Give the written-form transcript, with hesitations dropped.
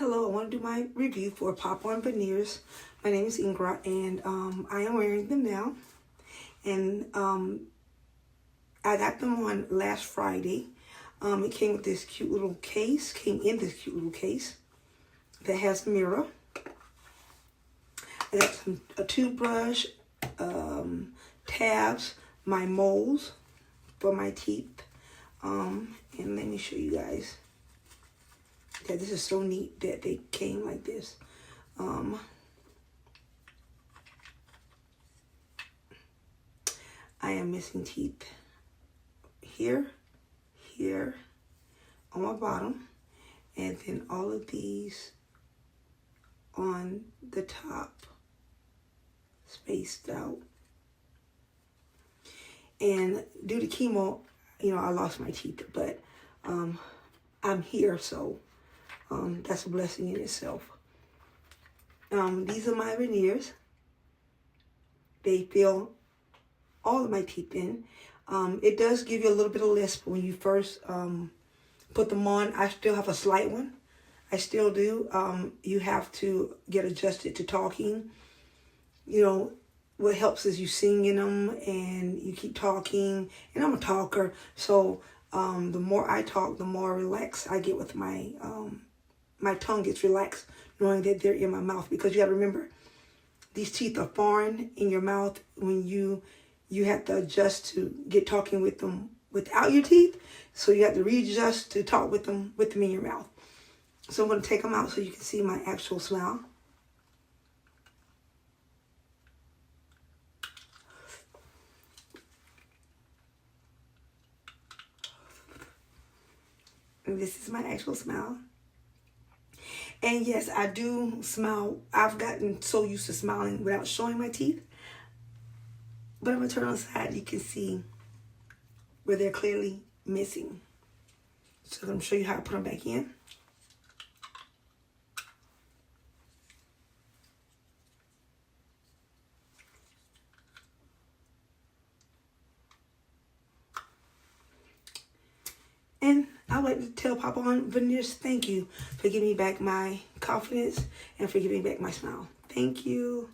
Hello, I want to do my review for Pop-On Veneers. My name is Ingra, and I am wearing them now. And I got them on last Friday. It came with this cute little case, that has a mirror. I got a toothbrush, tabs, my molds for my teeth. And let me show you guys that this is so neat that they came like this. I am missing teeth here, on my bottom, and then all of these on the top, spaced out. And due to chemo, I lost my teeth, but I'm here, so that's a blessing in itself. These are my veneers. They fill all of my teeth in. It does give you a little bit of lisp when you first put them on. I still have a slight one. I still do. You have to get adjusted to talking. What helps is you sing in them and you keep talking. And I'm a talker, so the more I talk, the more relaxed I get with my tongue gets relaxed knowing that they're in my mouth, because you got to remember, these teeth are foreign in your mouth when you have to adjust to get talking with them without your teeth. So you have to readjust to talk with them in your mouth. So I'm going to take them out so you can see my actual smile. And this is my actual smile. And yes, I do smile. I've gotten so used to smiling without showing my teeth. But I'm going to turn on the side. You can see where they're clearly missing. So I'm going to show you how to put them back in. And I would like to tell Pop-On Veneers thank you for giving me back my confidence and for giving me back my smile. Thank you.